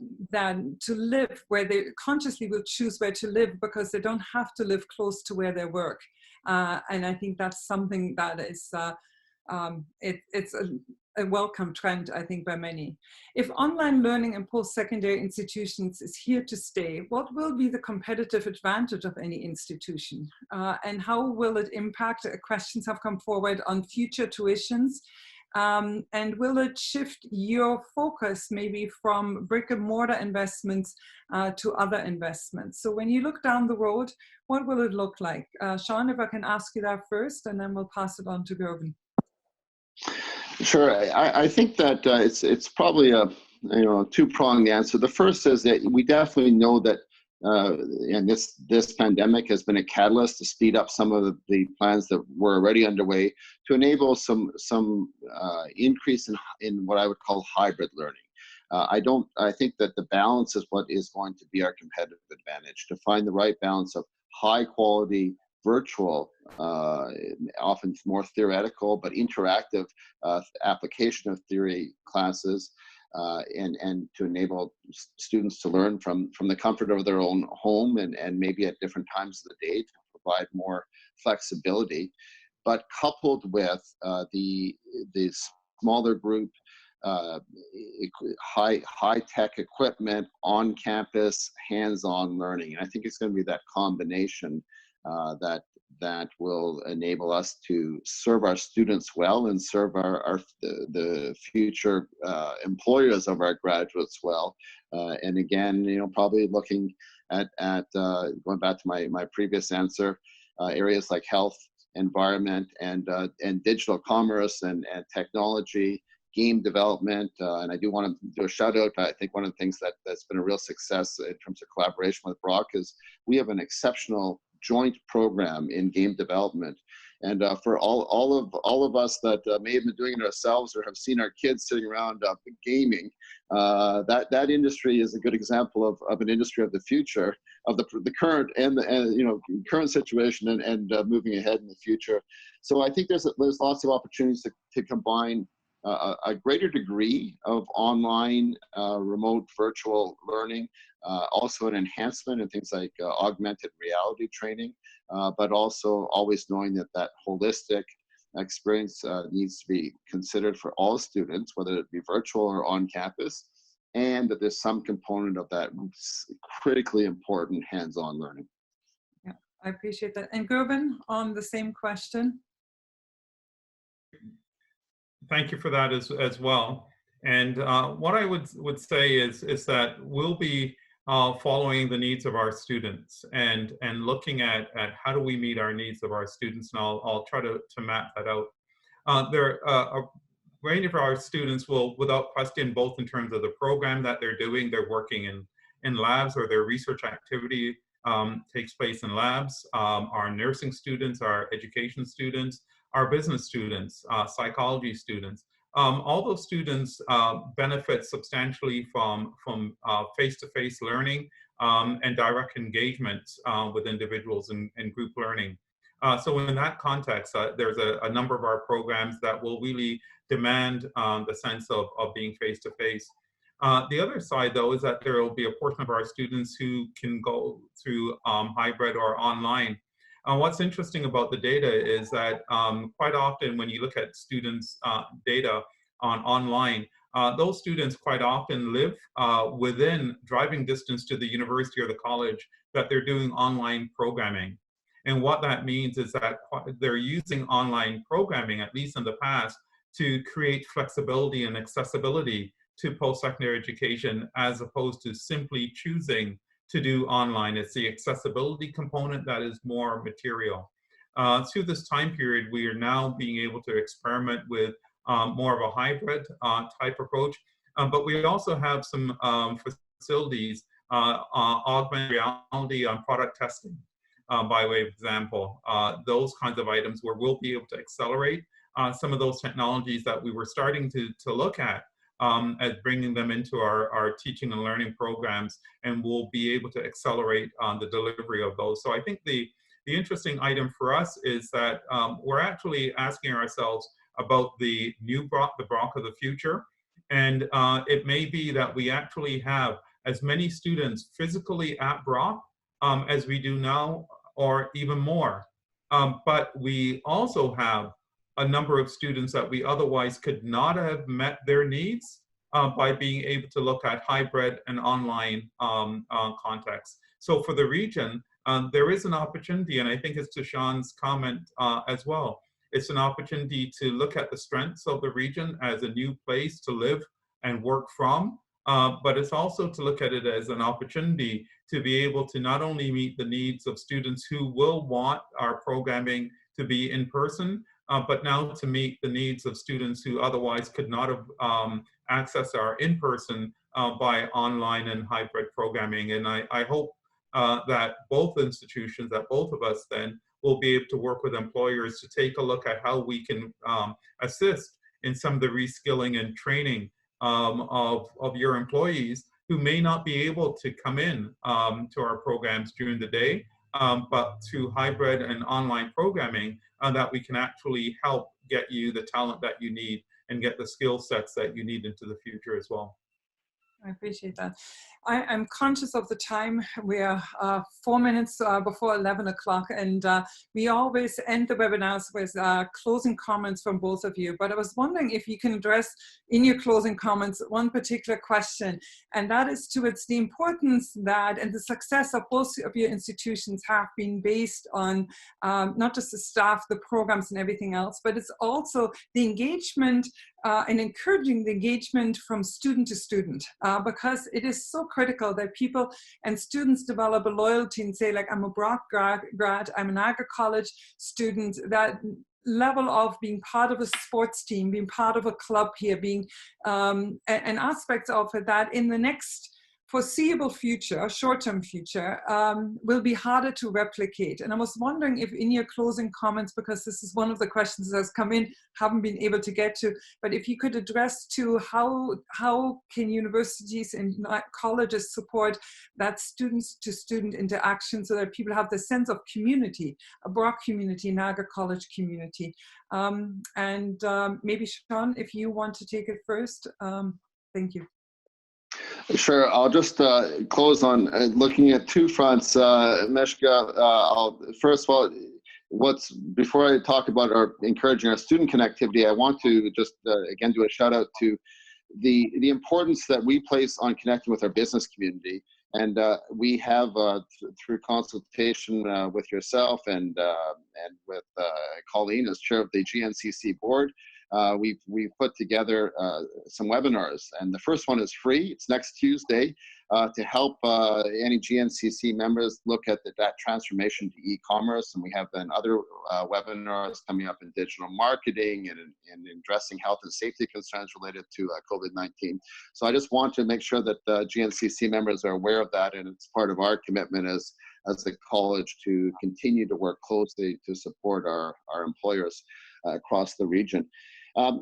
to live where they consciously will choose where to live because they don't have to live close to where they work. And I think that's something that is, it's a welcome trend, I think, by many. If online learning in post-secondary institutions is here to stay, what will be the competitive advantage of any institution? And how will it impact? Questions have come forward on future tuitions. And will it shift your focus maybe from brick and mortar investments to other investments? So when you look down the road, what will it look like? Sean, if I can ask you that first, and then we'll pass it on to Gervan. Sure. I think that it's probably a two-pronged answer. The first is that we definitely know that and this pandemic has been a catalyst to speed up some of the plans that were already underway to enable some increase in what I would call hybrid learning. I think that the balance is what is going to be our competitive advantage, to find the right balance of high quality virtual, often more theoretical but interactive application of theory classes, and to enable students to learn from the comfort of their own home and maybe at different times of the day to provide more flexibility, but coupled with the smaller group, high-tech equipment, on-campus, hands-on learning. And I think it's going to be that combination that will enable us to serve our students well and serve the future employers of our graduates well. And again, probably looking at going back to my previous answer, areas like health, environment, and digital commerce and technology, game development, and I do want to do a shout out. I think one of the things that's been a real success in terms of collaboration with Brock is we have an exceptional joint program in game development. And for all of us that may have been doing it ourselves or have seen our kids sitting around gaming, that industry is a good example of an industry of the future, of the current and current situation and moving ahead in the future. So I think there's lots of opportunities to combine a greater degree of online, remote, virtual learning, also an enhancement in things like augmented reality training, but also always knowing that holistic experience needs to be considered for all students, whether it be virtual or on campus, and that there's some component of that critically important hands-on learning. Yeah, I appreciate that. And Gervan, on the same question. Thank you for that as well. And what I would say is that we'll be following the needs of our students and looking at how do we meet our needs of our students, and I'll try to map that out. A range of our students will, without question, both in terms of the program that they're doing, they're working in labs, or their research activity takes place in labs. Our nursing students, our education students, our business students, psychology students, all those students benefit substantially from face-to-face learning and direct engagement with individuals and group learning. So in that context, there's a number of our programs that will really demand the sense of being face-to-face. The other side, though, is that there will be a portion of our students who can go through hybrid or online. What's interesting about the data is that quite often when you look at students' data online, those students quite often live within driving distance to the university or the college that they're doing online programming. And what that means is that they're using online programming, at least in the past, to create flexibility and accessibility to post-secondary education, as opposed to simply choosing to do online. It's the accessibility component that is more material. Through this time period, we are now being able to experiment with more of a hybrid type approach, but we also have some facilities, augmented reality on product testing, by way of example, those kinds of items where we'll be able to accelerate some of those technologies that we were starting to look at as bringing them into our teaching and learning programs, and we'll be able to accelerate on the delivery of those. So I think the interesting item for us is that we're actually asking ourselves about the new Brock, the Brock of the future. And it may be that we actually have as many students physically at Brock as we do now, or even more. But we also have a number of students that we otherwise could not have met their needs by being able to look at hybrid and online contexts. So for the region, there is an opportunity, and I think it's to Sean's comment as well. It's an opportunity to look at the strengths of the region as a new place to live and work from, but it's also to look at it as an opportunity to be able to not only meet the needs of students who will want our programming to be in person, but now to meet the needs of students who otherwise could not have accessed our in-person by online and hybrid programming. And I hope that both institutions, that both of us then will be able to work with employers to take a look at how we can assist in some of the reskilling and training of your employees who may not be able to come in to our programs during the day, but through hybrid and online programming, that we can actually help get you the talent that you need and get the skill sets that you need into the future as well. I appreciate that. I'm conscious of the time. We are 4 minutes before 11 o'clock, and we always end the webinars with closing comments from both of you. But I was wondering if you can address in your closing comments one particular question, and that is towards the importance that and the success of both of your institutions have been based on not just the staff, the programs and everything else, but it's also the engagement and encouraging the engagement from student to student, because it is so critical that people and students develop a loyalty and say, like, I'm a Brock grad, I'm a Niagara College student. That level of being part of a sports team, being part of a club here, being and aspects of it that in the next foreseeable future, short-term future, will be harder to replicate. And I was wondering if in your closing comments, because this is one of the questions that has come in, haven't been able to get to, but if you could address to how can universities and colleges support that students to student interaction so that people have the sense of community, a Brock community, Niagara College community. Maybe Sean, if you want to take it first, thank you. Sure. I'll just close on looking at two fronts. Mishka, first of all, before I talk about encouraging our student connectivity, I want to just again do a shout out to the importance that we place on connecting with our business community. And we have, through consultation with yourself and with Colleen as chair of the GNCC board, we've put together some webinars, and the first one is free. It's next Tuesday to help any GNCC members look at that transformation to e-commerce. And we have then other webinars coming up in digital marketing and in addressing health and safety concerns related to COVID-19. So I just want to make sure that GNCC members are aware of that, and it's part of our commitment as the college to continue to work closely to support our employers across the region.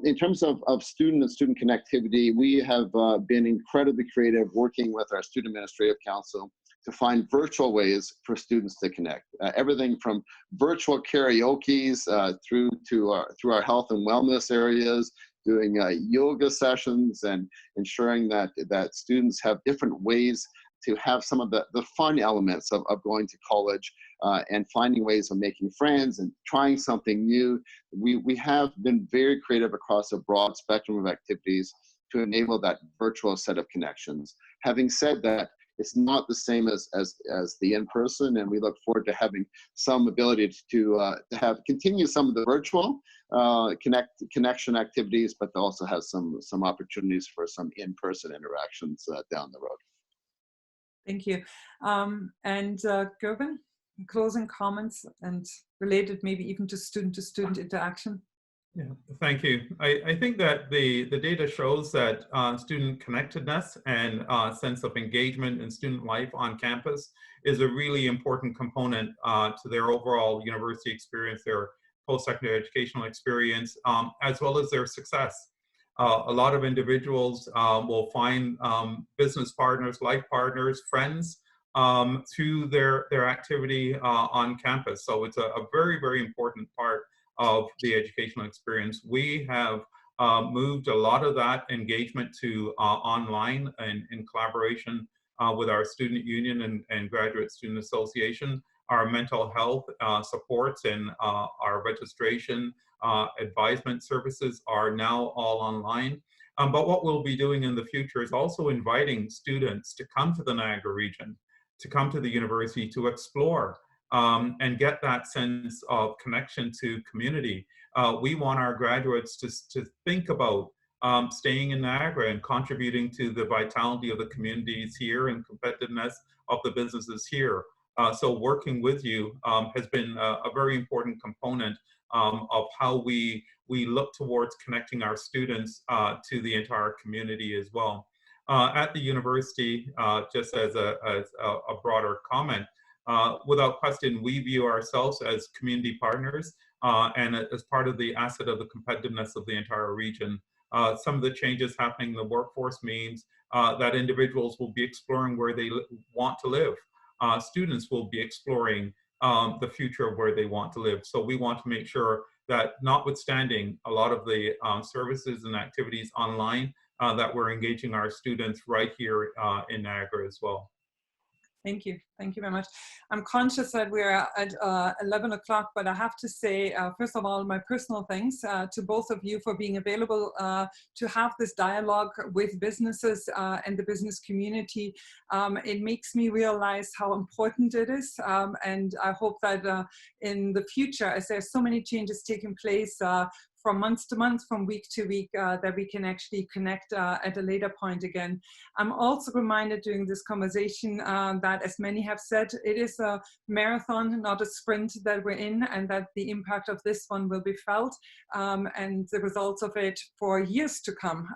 In terms of student and student connectivity, we have been incredibly creative working with our Student Administrative Council to find virtual ways for students to connect. Everything from virtual karaoke's through our health and wellness areas, doing yoga sessions, and ensuring that students have different ways to have some of the fun elements of going to college and finding ways of making friends and trying something new. We have been very creative across a broad spectrum of activities to enable that virtual set of connections. Having said that, it's not the same as the in-person, and we look forward to having some ability to continue some of the virtual connection activities, but to also have some opportunities for some in-person interactions down the road. Thank you. Gervan, closing comments and related maybe even to student interaction. Yeah, thank you. I think that the data shows that student connectedness and sense of engagement in student life on campus is a really important component to their overall university experience, their post-secondary educational experience, as well as their success. A lot of individuals will find business partners, life partners, friends through their activity on campus. So it's a very, very important part of the educational experience. We have moved a lot of that engagement to online and in collaboration with our student union and graduate student association. Our mental health supports and our registration advisement services are now all online. But what we'll be doing in the future is also inviting students to come to the Niagara region, to come to the university, to explore and get that sense of connection to community. We want our graduates to think about staying in Niagara and contributing to the vitality of the communities here and competitiveness of the businesses here. So working with you has been a very important component of how we look towards connecting our students to the entire community as well. At the university, just as a broader comment, without question, we view ourselves as community partners and as part of the asset of the competitiveness of the entire region. Some of the changes happening in the workforce means that individuals will be exploring where they want to live. Students will be exploring the future of where they want to live. So we want to make sure that, notwithstanding a lot of the services and activities online, that we're engaging our students right here in Niagara as well. Thank you. Thank you very much. I'm conscious that we're at 11 o'clock, but I have to say, first of all, my personal thanks to both of you for being available to have this dialogue with businesses and the business community. It makes me realize how important it is. And I hope that in the future, as there's so many changes taking place, from month to month, from week to week, that we can actually connect at a later point again. I'm also reminded during this conversation that, as many have said, it is a marathon, not a sprint that we're in, and that the impact of this one will be felt and the results of it for years to come.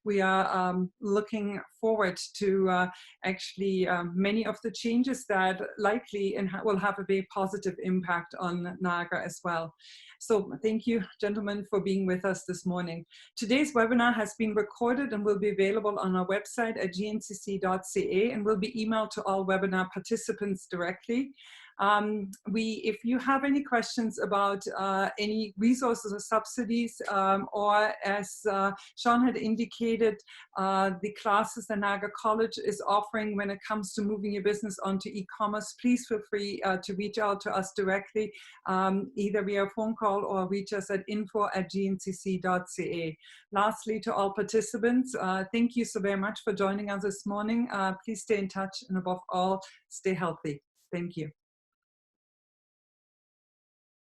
We are looking forward to actually many of the changes that likely will have a very positive impact on Niagara as well. So thank you, gentlemen, for being with us this morning. Today's webinar has been recorded and will be available on our website at gncc.ca and will be emailed to all webinar participants directly. If you have any questions about any resources or subsidies, or as Sean had indicated, the classes that Niagara College is offering when it comes to moving your business onto e-commerce, please feel free to reach out to us directly, either via phone call or reach us at info@gncc.ca. Lastly, to all participants, thank you so very much for joining us this morning. Please stay in touch and above all, stay healthy. Thank you.